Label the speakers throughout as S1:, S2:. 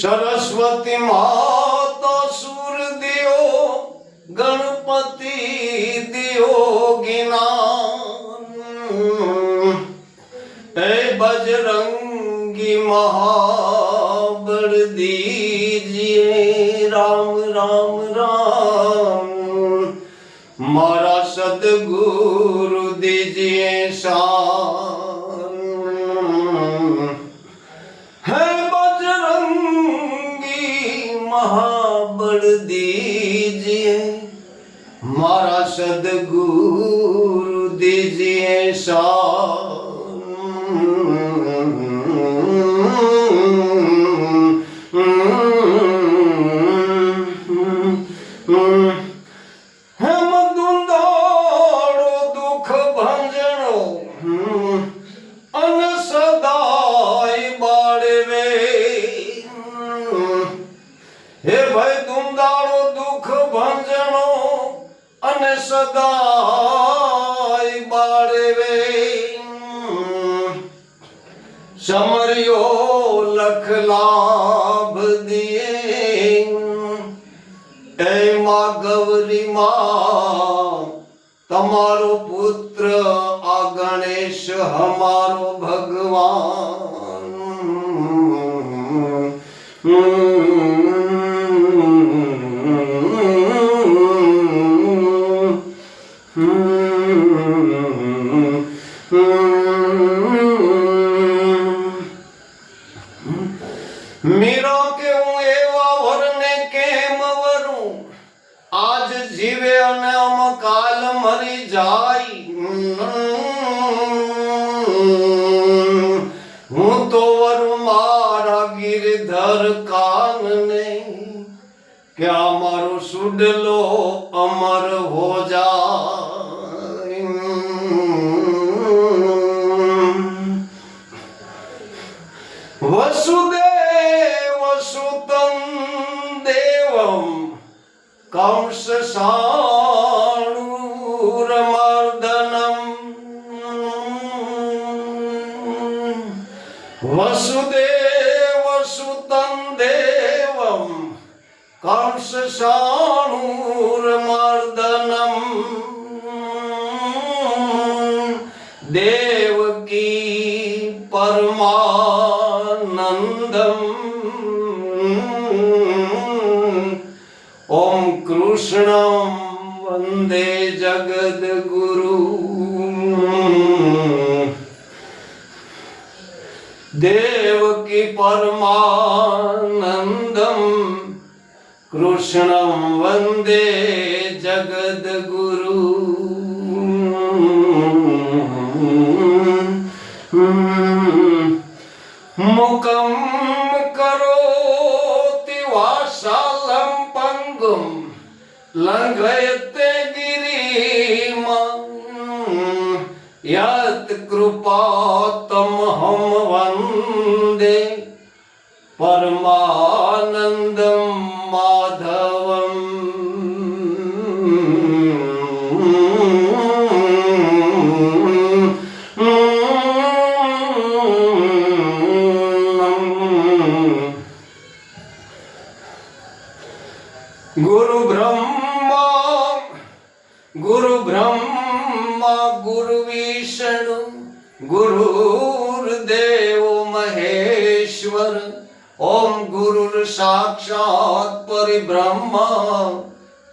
S1: सरस्वती माता सूर दियो गणपति दियो ज्ञान ए बजरंगी महाबल दीजिए राम राम राम मारा सदगुरु दीजिए शान है महाबल दीजिए मारा सदगुरु दीजिए शान हम दुंदाड़ो दुख भंजनो अन सदाई बाड़वे हे भाई दुंदाड़ो दुख भंजनो अने सदाई बाड़वे समरियो लख लाभ दिए ए मां गौरी मां तमारो पुत्र आ गणेश हमारो भगवान मीरा के हूँ एवा वरने केम वरूं आज जीवे अने अम काल मरी जाई हूँ तो वरु मारा गिरधर कान ने क्या मारो सुडलो अमर हो जाए वसुदेव सुतं देवं कंस साणूरमर्दनम् વસુદેવ સુતં દેવમ કંસ શાણૂરમર્દનમ દેવકી પરમાનંદમ ઓમ કૃષ્ણં વંદે જગદ્ગુરુ દેવકી પરમાનંદમ કૃષ્ણં વંદે જગદ્ગુરુ મુકં કરોતિ વાસાલં પંગું લંઘયતે ગિરિમ યત કૃપાતમહં વંદે પરમાનંદં માધવમ ગુરુ બ્રહ્મા ગુરુ વિષ્ણુ ગુરુર્દેવ મહેશ્વર ઓમ ગુરુર સાક્ષાત પરિબ્રહ્મા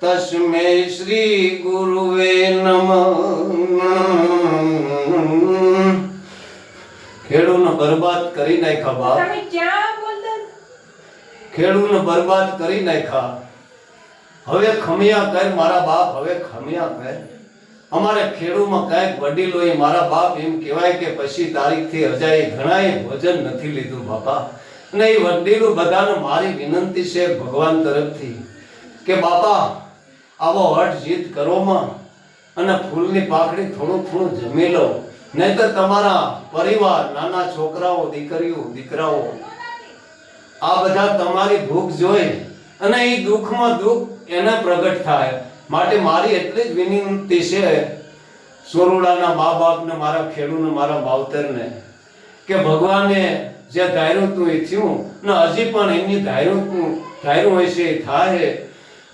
S1: તસ્મૈ શ્રી ગુરુવે નમઃ. ખેડૂને બરબાદ કરી નાખ્યા બાપ.
S2: તમે ક્યાં બોલતા?
S1: ખેડૂને બરબાદ કરી નાખ્યા. હવે ખમિયા કર મારા બાપ, હવે ખમિયા કર. અમારે ખેડૂમાં કાંઈક વડીલોએ મારા બાપ એમ કહેવાય કે પછી તારીખથી હજાએ ઘણાએ ભોજન નથી લીધું બાપા. અને એ વડીલો બધાને મારી વિનંતી છે ભગવાન તરફથી કે બાપા આવો હઠ જીત કરોમાં અને ફૂલની પાકડી થોડું થોડું જમી લો, નહીંતર તમારા પરિવાર, નાના છોકરાઓ, દીકરીઓ, દીકરાઓ આ બધા તમારી ભૂખ જોઈ અને એ દુઃખમાં દુઃખ એને પ્રગટ થાય. માટે મારી એટલી જ વિનંતી છે સોરુડાના મા બાપને, મારા ખેડૂને, મારા માવતરને કે ભગવાને જે ધાર્યું તું એ થયું ને હજી પણ એમની ધાર્યું હોય છે એ થાય.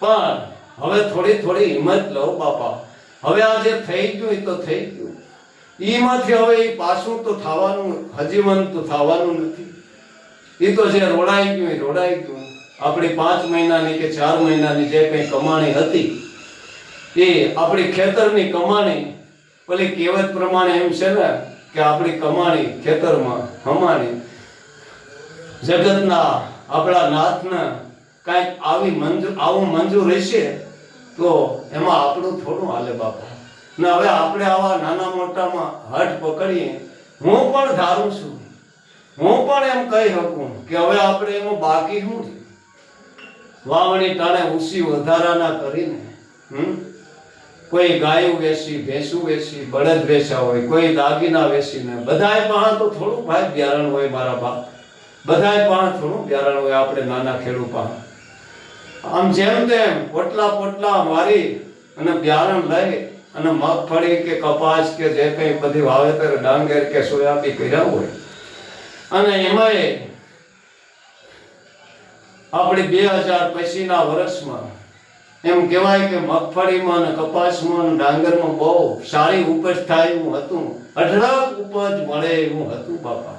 S1: પણ હવે થોડી થોડી હિંમત લો બાપા. હવે આ જે થઈ ગયું એ તો થઈ ગયું. એમાંથી હવે એ પાછું તો થવાનું, હજીવન તો થવાનું નથી. એ તો જે રોડાઈ ગયું એ રોડાઈ ગયું. આપણી 5 મહિનાની કે 4 મહિનાની જે કંઈ કમાણી હતી એ આપણી ખેતરની કમાણી, પેલી કહેવત પ્રમાણે એમ છે ને કે આપણી કમાણી ખેતરમાં હમાણી. જગતના આપણા નાથને કાંઈક આવું મંજૂર રહેશે તો એમાં આપણું થોડું હાલે બાપા. ને હવે આપણે આવા નાના મોટામાં હઠ પકડીએ. હું પણ ધારું છું, હું પણ એમ કહી શકું કે હવે આપણે એમાં બાકી શું છે? વાવણી ટાણે ઉસી વધારાના કરીને કોઈ ગાયું વેચી, ભેંસું વેચી, બળદ વેચા હોય, કોઈ દાગીના વેચીને, બધાય પાસે તો થોડું ભાઈ બિયારણ હોય મારા બાપ, બધાય પાસે થોડું બિયારણ હોય. આપણે નાના ખેડૂત પાસે આમ જેમ તેમ પોટલા મારી અને બિયારણ લઈ અને મગફળી કે કપાસ કે જે કંઈ બધી વાવેતર, ડાંગર કે સોયાબીન કર્યા હોય અને એમાંય આપણે 2000 પછીના વર્ષમાં એમ કહેવાય કે મગફળીમાં ને કપાસમાં ને ડાંગરમાં બહુ સારી ઉપજ થાય એવું હતું, અઢળક ઉપજ મળે એવું હતું બાપા.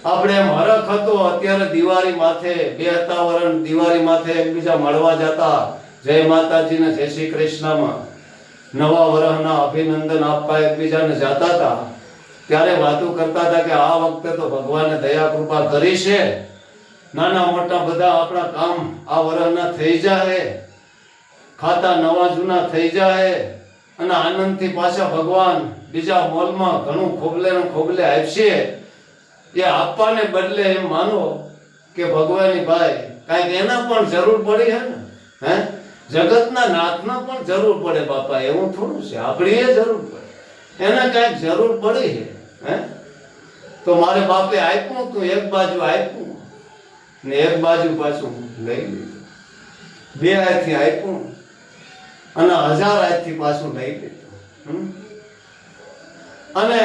S1: આપણે એમ હરખ હતો. અત્યારે દિવાળી માથે, 2 દિવાળી માથે એકબીજા મળવા જતા, જય માતાજીને જય શ્રી કૃષ્ણમાં નવા વર્ષના અભિનંદન આપવા એકબીજાને જતા હતા. ત્યારે વાતો કરતા હતા કે આ વખતે તો ભગવાને દયા કૃપા કરી છે, નાના મોટા બધા આપણા કામ આ વર્ષના થઈ જાય, ખાતા નવા જૂના થઈ જાય અને આનંદથી પાછા ભગવાન બીજા મોલમાં ઘણું ખોબલે ને ખોબલે આપશે. એ આપવાને બદલે એમ માનો કે ભગવાનની ભાઈ કાંઈક એના પણ જરૂર પડી છે ને. જગતના નાથના પણ જરૂર પડે બાપા. એવું થોડું છે આપણી એ જરૂર પડે, એને કાંઈક જરૂર પડી છે. તો મારે બાપે આપ્યું તું, એક બાજુ આપ્યું ને એક બાજુ પાછું લઈ લીધું. 2 હાથથી આપ્યું અને 1000 હાથથી પાછું લઈ લીધું. અને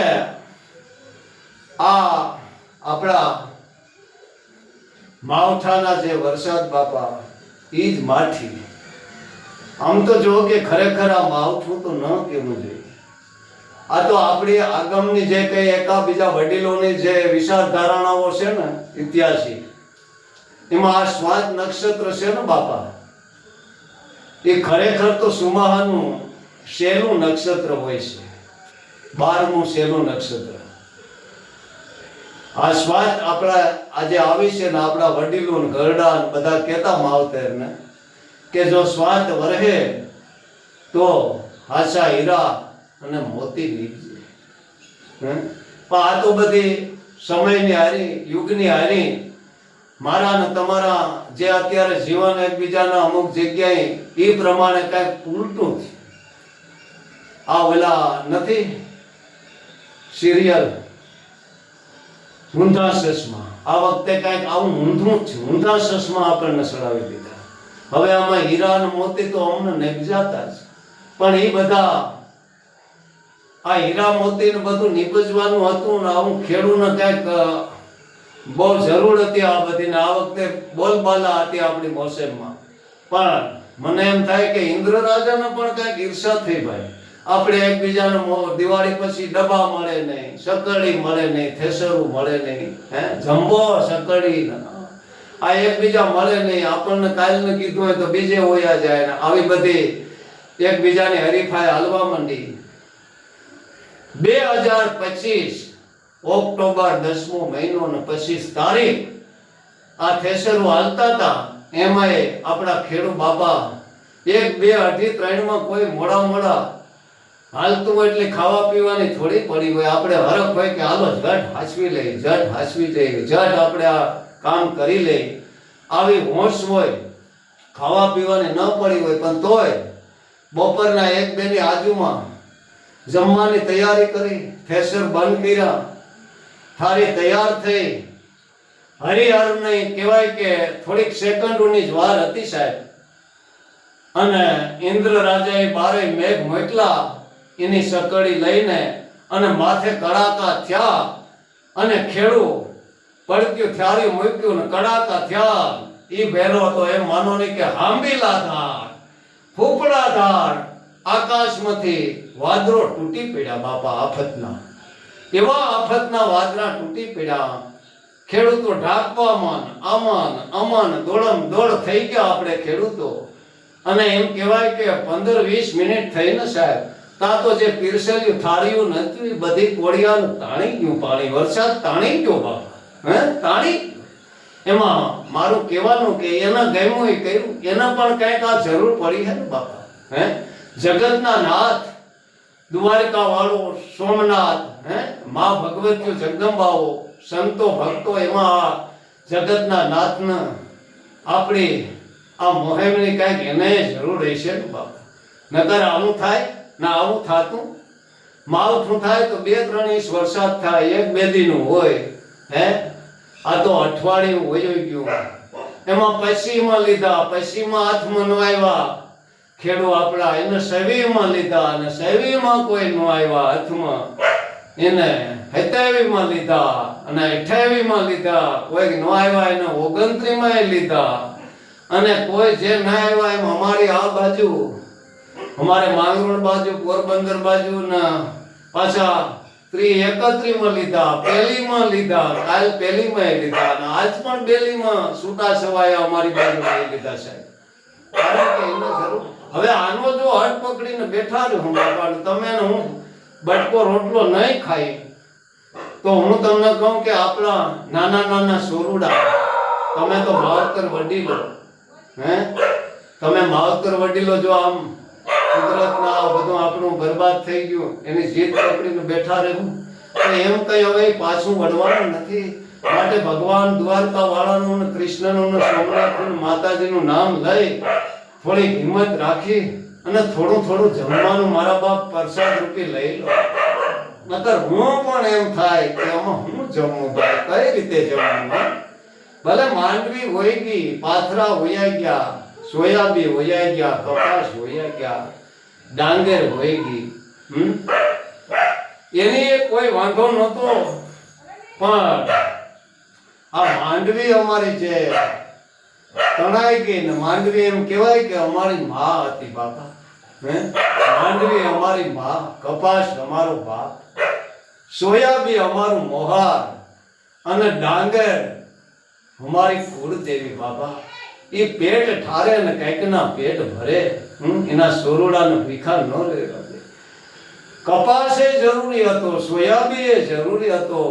S1: આ આપણા માવઠાના જે વરસાદ બાપા ઈ જ માઠી. આમ તો જો કે ખરેખર આ માવઠું તો ન કેવું જોઈએ. આ તો આપણી આગમની જે કઈ એકાબીજા વડીલોની જે વિચાર ધારણાઓ છે ને ઇતિહાસિક, એમાં આ સ્વાત નક્ષત્ર છે ને બાપા, એ ખરેખર તો સુમાહાનું શેલું નક્ષત્ર હોય છે, 12મું શેલું નક્ષત્ર. આ સ્વાત આપણા આજે આવી છે ને આપણા વડીલો ઘરડા બધા કહેતા માવતર ને કે જો સ્વાત વરહે તો હાસા હીરા અને મોતી નીકળે. પણ આ તો બધી સમયની હારી, યુગની હારી, મારા ને તમારા જે અત્યારે જીવન એકબીજાના અમુક જગ્યાએ એ પ્રમાણે કઈક ઉલટું છે. આ ઓલા નથી સિરિયલ ઊંધા ચશ્મા, આ વખતે કઈક આવું ઊંધું જ છે. ઊંધા ચશ્મા આપણને સડાવી દીધા. હવે આમાં હીરા અને મોતી તો અમને નિપજાતા જ, પણ એ બધા આ હીરા મોતી ને બધું નિપજવાનું હતું ને આવું ખેડૂને કઈક બહુ જરૂર હતી આ બધી ને આ વખતે બોલબાલા હતી આપણી મોસમમાં. પણ મને એમ થાય કે ઇન્દ્ર રાજાને પણ કઈક ઈર્ષા થઈ ભાઈ. આપણે એકબીજાને દિવાળી પછી ડબ્બા મળે નહીં, સકડી મળે નહીં, થેસરું મળે નહીં, જમ્બો સકડી આ એકબીજા મળે નહીં. આપણને કાલને કીધું હોય તો બીજે હોયા જાય ને આવી બધી એકબીજાની હરીફાઈ હાલવા માંડી. 2025 ઓક્ટોબર 10મો મહિનો ને 25 તારીખ આ થેસરું હાલતા હતા. એમાંય આપણા ખેડૂત બાપા 1, 2, 2.5, 3 માં કોઈ મોડા હાલતું હોય એટલે ખાવા પીવાની થોડી પડી હોય. આપણે હરખ હોય કે હાલો ઝટ હાચવી લઈ, ઝટ હાચવી જઈએ, ઝટ આપણે આ કામ કરી લઈ, આવી હોશ હોય. ખાવા પીવાની ન પડી હોય પણ તોય બપોરના 1, 2 ની આજુમાં જમવાની તૈયારી કરી, થેસર બંધ કર્યા, થાળી તૈયાર થઈ. હરિહર નહીં કહેવાય કે થોડીક સેકન્ડોની જ વાર હતી સાહેબ. અને ઇન્દ્ર રાજાએ 12 મેઘ મોકલા એની સકડી લઈને, અને માથે કડાકા થયા અને ખેડૂ પડક્યું, થાળી મૂક્યું ને કડાકા થયા. ઈ ભેરો તો એમ માનો નહીં કે હાંબીલા ધાર, ફૂફડા ધાર, આકાશમાંથી વાદળો તૂટી પડ્યા બાપા. આફતના એવા આફતના વાદળા તૂટી પડ્યા. ખેડૂતો ઢાંકવામાં આમાં દોડમ દોડ થઈ ગયા આપણે ખેડૂતો. અને એમ કહેવાય કે 15-20 મિનિટ થઈ ને સાહેબ, તા તો જે પીરસેલી થાળીઓ નથી બધી કોળિયાનું તાણી ગયું પાણી. વરસાદ તાણી ગયો બાપા, તાણી. એમાં મારું કહેવાનું કે એના ગમ્યું એ કર્યું, એના પણ કઈક આ જરૂર પડી છે ને બાપા. જગતના નાથ, દ્વારકા વાળો સોમનાથ, મા ભગવતીઓ જગદંબાઓ, સંતો ભક્તો, એમાં જગતના નાથને આપણી આ મોહેમની કઈક એને જરૂર રહેશે ને બાપા. નકર આવું થાય ના આવું થાતું. માવઠું થાય તો 2-3 ઇંચ વરસાદ થાય, 1-2 દીનું હોય. આ તો અઠવાડિયું વયું ગયું. એમાં પશ્ચિમમાં લીધા, પશ્ચિમમાં હાથમાં ન આવ્યા ખેડૂ આપણા, એને સવીમાં લીધા અને સવીમાં કોઈ ન આવ્યા હાથમાં, એને 27માં લીધા અને 28માં લીધા. કોઈ ન આવ્યા એને 29માં લીધા. અને કોઈ જે ન આવ્યા એમ અમારી આ બાજુ, અમારે માંગરોળ બાજુ, પોરબંદર બાજુ ને પાછા 31માં લીધા, 1માં લીધા, કાલ 1માં લીધા અને આજ પણ 2માં છૂટા છવાયા અમારી બાજુ લીધા સાહેબ. કારણ કે એને જરૂર. હવે આનો જો હટ પકડીને બેઠા રહું બાપા, તમે ને હું બટકો રોટલો નહીં ખાઈ તો હું તમને કહું કે આપણા નાના સોરુડા, તમે તો માવતર વડીલો, તમે માવતર વડીલો જો આમ કુદરતના બધું આપણું બરબાદ થઈ ગયું એની જીત પકડીને બેઠા રહેવું તો એમ કઈ હવે પાછું વળવાનું નથી. માટે ભગવાન દ્વારકા વાળાનું ને કૃષ્ણનું ને સોમનાથનું માતાજીનું નામ લઈ થોડી હિંમત રાખી અને થોડું જમવાનું મારા બાપ પ્રસાદ રૂપી લઈ લો. નકર હું પણ એમ થાય કે આમાં હું જમું ભાઈ, કઈ રીતે જમવું? ભલે માંડવી હોય ગઈ, પાથરા હોયા ગયા, સોયાબી હોયા ગયા, કપાસ હોયા ગયા, ડાંગર હોય ગઈ, એની કોઈ વાંધો નહોતો. પણ આ માંડવી અમારી જે તણાઈ ગઈ ને, માંડવી એમ કહેવાય કે અમારી માં હતી બાપા. માંડવી અમારી માં, કપાસ અમારો બાપ, સોયાબી અમારું મોહાર અને ડાંગર અમારી કુળદેવી બાપા. એ પેટ ઠારે ને કઈક ના પેટ ભરે. એના સોરડાને ભીખા ન લેવા દે. કપાસ એ જરૂરી હતો, સોયાબી એ જરૂરી હતો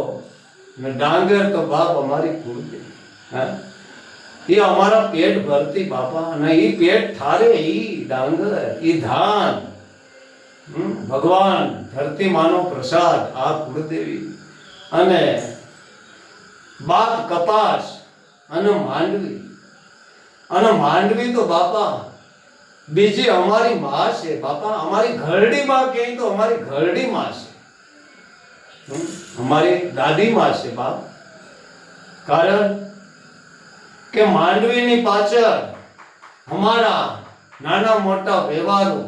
S1: ને ડાંગર તો બાપ અમારી કુળદેવી. એ અમારા પેટ ભરતી બાપા. અને એ પેટ ઠારે ઈ ડાંગર, ઈ ધાન ભગવાન ધરતી માનો પ્રસાદ આ કુળદેવી. અને બાપ કપાસ અને માંડવી. અને માંડવી તો બાપા બીજી અમારી માં છે બાપા. અમારી ઘરડી માં કહે તો અમારી ઘરડી માં છે, અમારી દાદી માં છે બાપ. કારણ કે માંડવીની પાછળ અમારા નાના મોટા વ્યવહારો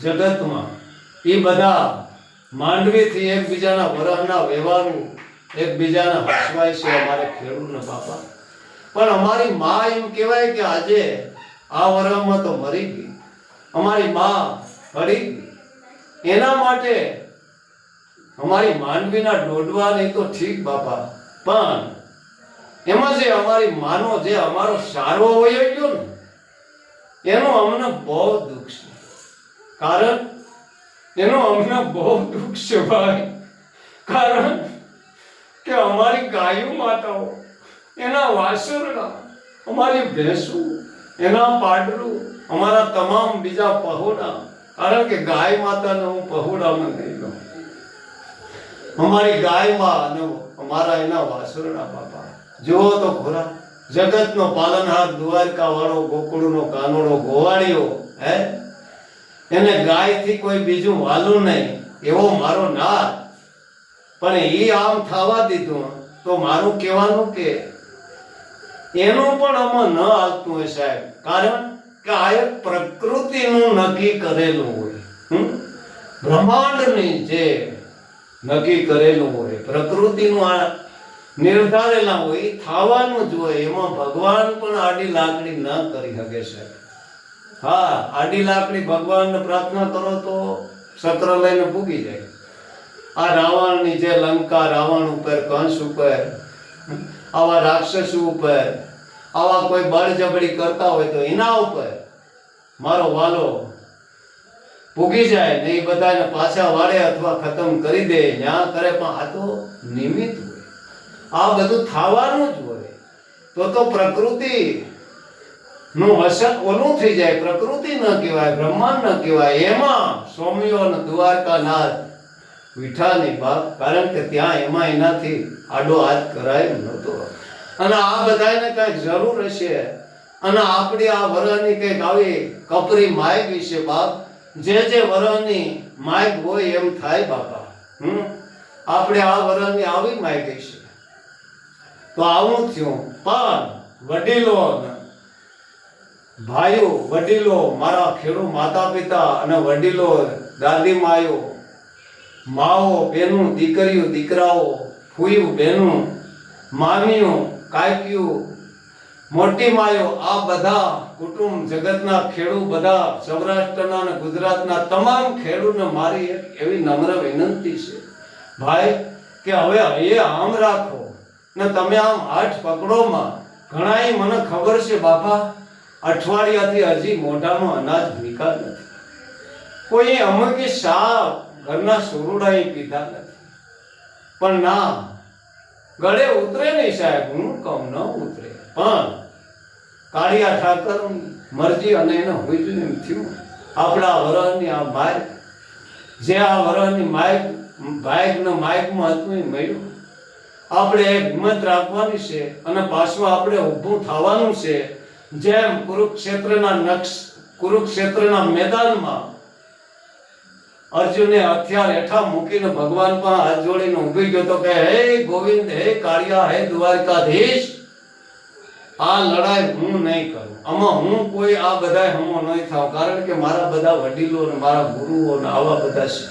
S1: જગતમાં એ બધા માંડવીથી એકબીજાના વરહના વ્યવહારો એકબીજાના હસવાય છે અમારે ખેડૂતને બાપા. પણ અમારી માં એમ કહેવાય કે આજે આ વરહમાં તો મરી ગઈ, અમારી માં પડી ગઈ. એના માટે અમારી માંડવીના ડોડવા નહીં તો ઠીક બાપા, પણ એમાં જે અમારી માનો જે અમારો સારવો હોય ગયો ને એનો અમને બહુ દુઃખ છે. કારણ એનો અમને બહુ દુઃખ છે ભાઈ. કારણ કે અમારી ગાયો માતાઓ, એના વાસરડા, અમારી ભેંસું, એના પાડરું, અમારા તમામ બીજા પહોળા. કારણ કે ગાય માતાને હું પહોળામાં નહીં લઉં. અમારી ગાયમાં અને અમારા એના વાસરડા બાપા. જુઓ તો ખોરા, જગતનો પાલનહાર, દ્વારકા વાળો, ગોકુળનો કાનોડો, ગોવાળિયો, એને ગાયથી કોઈ બીજું વાલું નહીં એવો મારો નાથ. પણ એ આમ થવા દીધું તો મારું કહેવાનું કે એનું પણ આમાં ન આવતું હોય સાહેબ. કારણ કે આ એક પ્રકૃતિનું નક્કી કરેલું હોય, બ્રહ્માંડની જે નક્કી કરેલું હોય, પ્રકૃતિનું આ નિર્ધારેલા હોય એ થવાનું જ હોય. એમાં ભગવાન પણ આડી લાકડી ન કરી શકે સાહેબ. હા, આડી લાકડી ભગવાનને પ્રાર્થના કરો તો સત્ર લઈને ભૂગી જાય. આ રાવણની જે લંકા, રાવણ ઉપર, કંસ ઉપર, આવા રાક્ષસો ઉપર, આવા કોઈ બળજબરી કરતા હોય તો એના ઉપર મારો વાલો ભૂગી જાય ને એ બધાને પાછા વાળે અથવા ખતમ કરી દે, ન્યા કરે. પણ આ તો નિમિત્ત હોય, આ બધું થવાનું જ હોય. તો પ્રકૃતિ નું વસન ઓલું થઈ જાય. પ્રકૃતિ ન કહેવાય, બ્રહ્માંડ ન કહેવાય. એમાં સોમ્યો અને દ્વારકાનાથ વિઠાની બાપ. કારણ કે ત્યાં એમાં એનાથી આડો હાથ કરાય નહોતો. અને આ બધાને કઈક જરૂર હશે. અને આપણી આ વરહની કઈક આવી કપરી માય વિશે બાપ. જે વરહની માય હોય એમ થાય બાપા. આપણે આ વરહની આવી માય ગઈ છે તો આવું થયું. પણ વડીલો, ભાઈઓ, વડીલો, મારા ખેડૂત માતા પિતા અને વડીલો, દાદી માયો, માઓ, બહેનો, દીકરીઓ, દીકરાઓ, ફૂયું, બહેનો, મામીઓ, કાકીઓ, મોટી માયો, આ બધા કુટુંબ જગતના ખેડૂત, બધા સૌરાષ્ટ્રના અને ગુજરાતના તમામ ખેડૂતને મારી એક એવી નમ્ર વિનંતી છે ભાઈ કે હવે એ આમ રાખો ને તમે આમ હાથ પકડોમાં. ઘણાય મને ખબર છે બાપા, અઠવાડિયાથી હજી મોઢામાં અનાજ નિકાલ નથી. કોઈ અમુક શા ઘરના સોરડાએ પીધા નથી. પણ ના, ગળે ઉતરે નહીં સાહેબ, હું કહું ન ઉતરે. પણ કાળિયા ઠાકરની મરજી અને એને હોય જોઈએ એમ થયું. આપણા વરહની આ માઇક, જે આ વરહની માઇક ભાઈકને માઇકમાં હતું એ મળ્યું. આપણે એક હિંમત રાખવાની છે અને પાછું આપણે ઊભું થવાનું છે. જેમ કુરુક્ષેત્રના મેદાનમાં અર્જુને હથિયાર હેઠા મૂકીને ભગવાન પણ હાથ જોડીને ઊભી ગયો તો કે હે ગોવિંદ, હે કાળિયા, હે દ્વારકાધીશ, આ લડાઈ હું નહીં કરું. આમાં હું કોઈ આ બધા હમો નહીં થાવ. કારણ કે મારા બધા વડીલો ને મારા ગુરુઓ ને આવા બધા છે.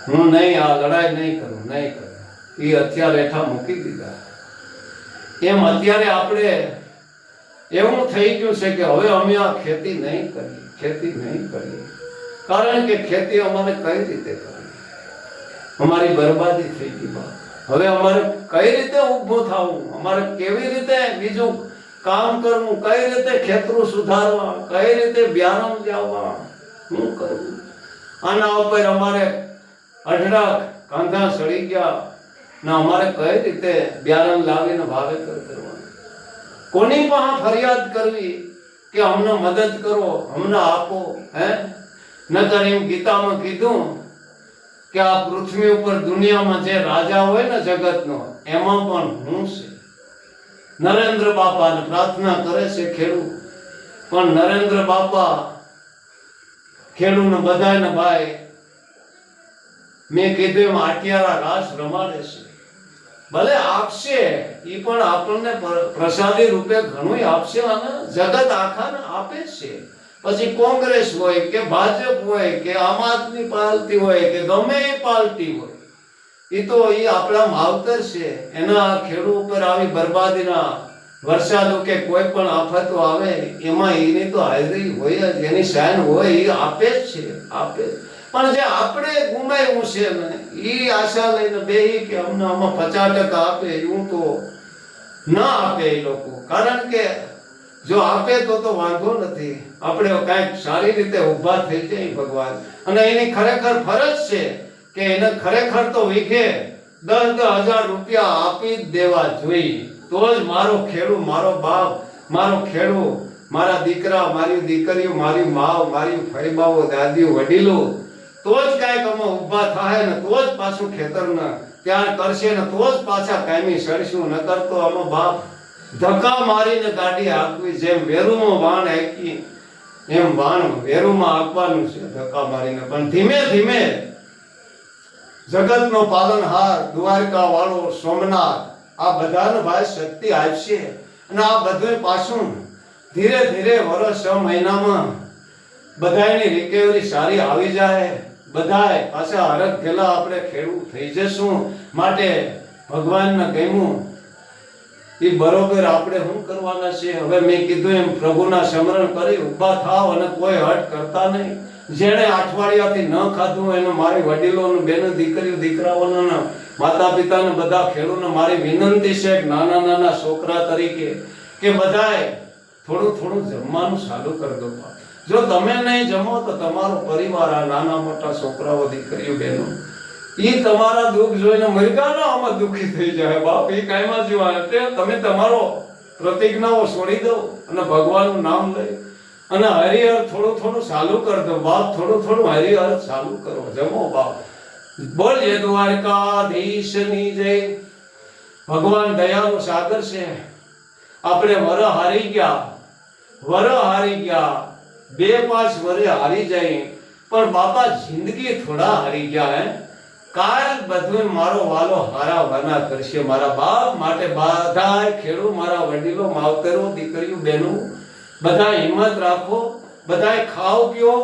S1: હું નહીં, આ લડાઈ નહીં કરું, નહીં કરું. એ હથિયાર હેઠા મૂકી દીધા. એમ અત્યારે આપણે એવું થઈ ગયું છે કે હવે અમે આ ખેતી નહીં કરીએ, કારણ કે ખેતી અમારે કઈ રીતે કરવી, અમારી બરબાદી થઈ ગઈ બા. હવે અમારે કઈ રીતે ઊભું થવું, અમારે કેવી રીતે બીજું કામ કરવું, કઈ રીતે ખેતરું સુધારવા, કઈ રીતે બિયારણ લાવવા, શું કરવું? આના ઉપર અમારે અઢળક કાંધા સડી ગયા ને અમારે કઈ રીતે બિયારણ લાવીને વાવેતર કરવાનું, કોની પાસે ફરિયાદ કરવી કે અમને મદદ કરો, અમને આપો? નકર એમ ગીતામાં કીધું કે આ પૃથ્વી ઉપર દુનિયામાં જે રાજા હોય ને જગતનો, એમાં પણ હું છે. નરેન્દ્ર બાપાને પ્રાર્થના કરે છે ખેડૂત, પણ નરેન્દ્ર બાપા ખેડૂતને બધાને ભાઈ મેં કીધું એમ આટિયારા રાસ રમાડે છે. ભલે આપશે, એ પણ આપણને પ્રસાદી રૂપે ઘણું આપશે અને જગત આખાને આપે છે. પછી કોંગ્રેસ હોય કે ભાજપ હોય કે આમ આદમી પાર્ટી હોય કે ગમે એ પાર્ટી હોય, એ તો એ આપણા માવતર છે. એના ખેડૂત ઉપર આવી બરબાદીના વરસાદો કે કોઈ પણ આફતો આવે એમાં એની તો હાજરી હોય જ, એની સાઈન હોય, એ આપે જ છે, આપે. પણ જે આપણે ગુમાવ્યું છે ને, એ આશા લઈને બેહી કે અમને આમાં 50% આપે, એવું તો ના આપે એ લોકો. કારણ કે જો આપે તો વાંધો નથી, આપણે કાંઈક સારી રીતે ઊભા થઈ જાય ભગવાન. અને એની ખરેખર ફરજ છે કે એને ખરેખર તો વીઘે 10,000 રૂપિયા આપી જ દેવા જોઈએ, તો જ મારો ખેડૂત, મારો બાપ, મારો ખેડૂત, મારા દીકરા, મારી દીકરીઓ, મારી માવ, મારી ફઈબાઓ, દાદીઓ, વડીલો, તો જ કાંઈક અમે ઊભા થાય ને, તો જ પાછું ખેતરને ત્યાં કરશે ને, તો જ પાછા કાયમી સડશું. નકર તો અમે બાપ ધક્કા મારીને ગાડી હાંકવી, જેમ વેરુમાં વાણ હાંકી એમ વાણ વેરુમાં હાંકવાનું છે, ધક્કા મારીને. પણ ધીમે ધીમે જગતનો પાલનહાર, દ્વારકા વાળો, સોમનાથ, આ બધાને ભાઈ શક્તિ આપશે અને આ બધું પાછું ધીરે ધીરે વર્ષ 6 મહિનામાં બધાની રિકવરી સારી આવી જાય, બધાય પાછા હરખ ગેલા આપણે ખેડૂત થઈ જશું. માટે ભગવાનને ગમ્યું એ બરોબર આપણે શું કરવાના છે? હવે મેં કીધું એમ પ્રભુના સ્મરણ કરી ઊભા થાવ અને કોઈ હટ કરતા નહીં. જેણે અઠવાડિયાથી ન ખાધું એને મારી વડીલોને, બેનો, દીકરીઓ, દીકરાઓને, માતા પિતાને, બધા ખેડૂતોને મારી વિનંતી છે કે નાના નાના છોકરા તરીકે કે બધાએ થોડું થોડું જમવાનું ચાલુ કરી દો. જો તમે નહીં જમો તો તમારો પરિવાર, આ નાના મોટા છોકરાઓ, દીકરીઓ, બહેનો, એ તમારા દુઃખ જોઈને મરગાના આમાં દુઃખી થઈ જાય. બાપ એ કાયમાં જીવાય તે તમે તમારો પ્રતિજ્ઞાઓ છોડી દો અને ભગવાનનું નામ લઈ અને હરિહર થોડું થોડું ચાલુ કરી દો. બાપ થોડું થોડું હરિહર ચાલુ કરો, જમો બાપ. બોલીએ દ્વારકાધીશની જય. ભગવાન દયાનો સાગર છે. આપણે વર હારી ગયા, 2-5 વરે હારી જાય, પણ બાપા જિંદગી થોડા હારી ગયા. કાલ બધું મારો વાલો હારાવાના કરશે મારા બાપ. માટે બધા ખેડૂત, મારા વડીલો, માવતરો, દીકરીઓ, બહેનો, બધા હિંમત રાખો, બધા ખાઓ પીઓ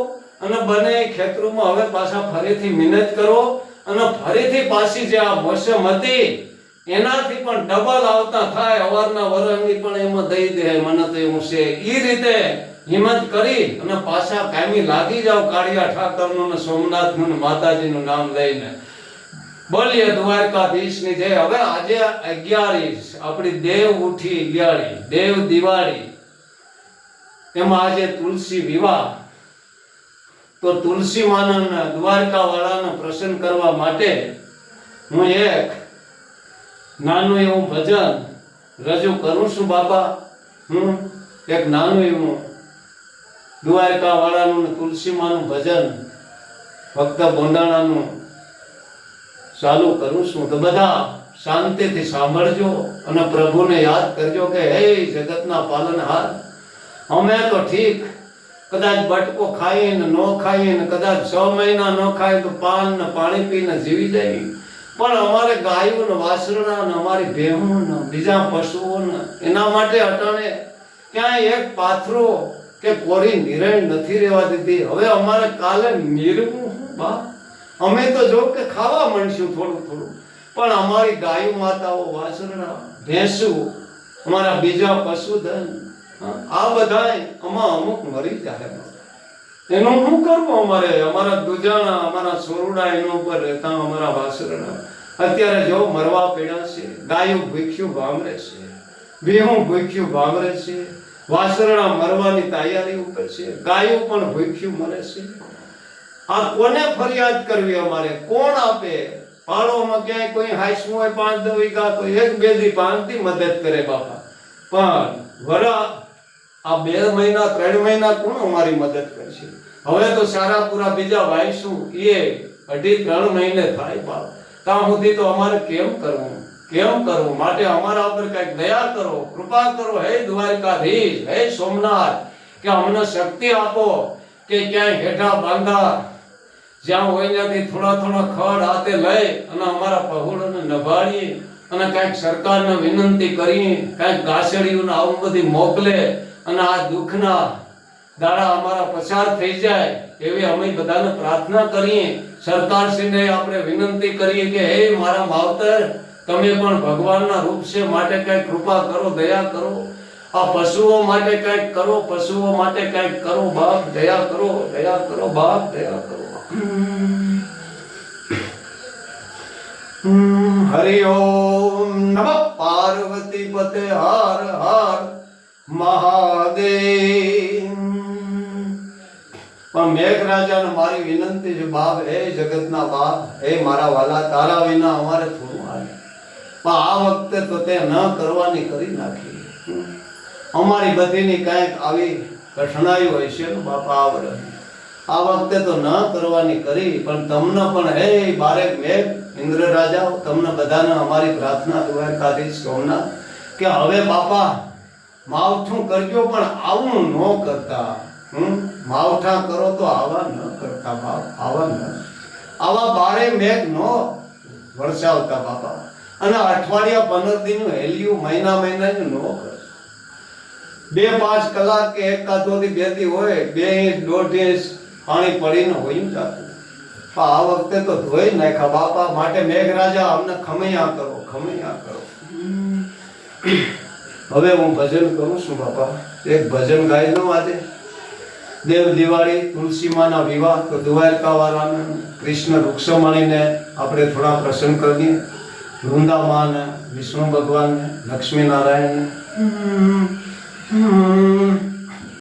S1: અને બને ખેતરોમાં હવે પાછા ફરીથી મહેનત કરો અને ફરીથી પાછી જે આ મોસમ હતી એનાથી પણ ડબલ આવતા થાય. અવારના વરણની પણ એમાં દઈ દે, મને તો એવું છે. એ રીતે હિંમત કરી અને પાછા કાયમી લાગી જાવ કાળિયા ઠાકરનું ને સોમનાથનું ને માતાજીનું નામ લઈને. બોલીએ દ્વારકાધીશની જય. હવે આજે 11 આપણી દેવ ઉઠી 11 દેવ દિવાળી, એમાં આજે તુલસી વિવાહ. તો તુલસી માના દ્વારકા વાળાને પ્રસન્ન કરવા માટે હું એક નાનું એવું ભજન રજૂ કરું છું બાપા. એક નાનું એવું દ્વારકા વાળાનું ને તુલસી માનું ભજન ભક્ત બોંડાણાનું ચાલુ કરું છું. તો બધા શાંતિથી સાંભળજો અને પ્રભુને યાદ કરજો કે હે જગતના પાલનહાર, અમે તો ઠીક કદાચ બટકો ખાઈએ ને ન ખાઈએ ને કદાચ 6 મહિના ન ખાય તો પાન ને પાણી પીને જીવી જાય, પણ અમારે ગાયો ને વાસરણા ને અમારી ભેહું ને બીજા પશુઓ ને એના માટે અટાણે ક્યાંય એક પાથરો કે કોરી નિરાય નથી રહેવા દીધી. હવે અમારે કાલે નિરવું બા, અમે તો જો કે ખાવા માંડશું થોડું થોડું, પણ અમારી ગાયો માતાઓ, વાસરણા, ભેંસુ અમારા બીજા પશુધન, આ બધા આમાં અમુક મરી જાય. એનું શું કરવું અમારે? અમારા દુજાણા, અમારા સોરડા એના ઉપર રહેતા અમારા વાસરડા અત્યારે જો મરવા પડ્યા છે. ગાયું ભૂખ્યું ભામરે છે, ભેહું ભૂખ્યું ભામરે છે, વાસરડા મરવાની તૈયારી ઉપર છે, ગાયું પણ ભૂખ્યું મરે છે. આ કોને ફરિયાદ કરવી અમારે? કોણ આપે? પાડોમાં ક્યાંય કોઈ હાઈસમું હોય 5-10 વીઘા તો 1-2 દી 5 દી મદદ કરે બાપા, પણ વરા આ 2 મહિના 3 મહિના કોણ અમારી મદદ કરશે? હવે તો સારા પૂરા બીજા વાઈશું એ 2.5-3 મહિને થાય બાપ. ત્યાં સુધી તો અમારે કેમ કરવું? માટે અમારા ઉપર કઈક દયા કરો, કૃપા કરો હે દ્વારકાધીશ, હે સોમનાથ, કે અમને શક્તિ આપો કે ક્યાંય હેઠા બાંધા જ્યાં હોય ત્યાંથી થોડા ખડ હાથે લઈ અને અમારા પહોળોને નભાડીએ અને કઈક સરકારને વિનંતી કરીએ, કઈક ગાસડીઓને આવું બધી મોકલે અને આ દુઃખના દાડા અમારા પસાર થઈ જાય એવી અમે બધાને પ્રાર્થના કરીએ. સરકારશ્રીને આપણે વિનંતી કરીએ કે હે મારા માવતર, તમે પણ ભગવાનના રૂપ છે, માટે કઈક કૃપા કરો, દયા કરો. આ પશુઓ માટે કઈક કરો, પશુઓ માટે કઈક કરો બાપ, દયા કરો બાપ, દયા કરો. હરિ ઓમ નમઃ પાર્વતી પતે હર હર મહાદેવ. પણ મેઘરાજાને મારી વિનંતી છે બાપ, હે જગતના બાપ, હે મારા વાલા, તારા વિના અમારે થોડું હાલે. પણ આ વખતે તો તે ન કરવાની કરી નાખી. અમારી બધીની કાંઈક આવી કઠણાઈ હોય છે ને બાપા આ વર્ષ. આ વખતે તો ન કરવાની કરી, પણ તમને પણ હે બારેક મેઘ ઇન્દ્ર રાજા, તમને બધાને અમારી પ્રાર્થના દ્વારકાધીશ સોમનાથ કે હવે બાપા માવઠું કરજો પણ આવું ન કરતા. માવઠા કરો તો આવા ન કરતા બાપ, આવા બારે મેઘ ન વરસાવતા બાપા. અને અઠવાડિયા 15 દિનનું હેલિયું મહિનાનું ન કર. 2-5 કલાક કે 1 કાતોથી 2 દી હોય, 2 ઇંચ 1.5 ઇંચ પાણી પડીને હોય જતું. પણ આ વખતે તો ધોઈ નાખ્યા બાપા. માટે મેઘરાજા અમને ખમૈયા કરો. હવે હું ભજન કરું છું બાપા. એક ભજન ગાઈ દઉં આજે. દેવ દિવાળી, તુલસીમાના વિવાહ, તો દ્વારકા વાળાને કૃષ્ણ રૂક્ષમણીને આપણે થોડા પ્રસન્ન કરીએ. વૃંદામાને, વિષ્ણુ ભગવાનને, લક્ષ્મી નારાયણને.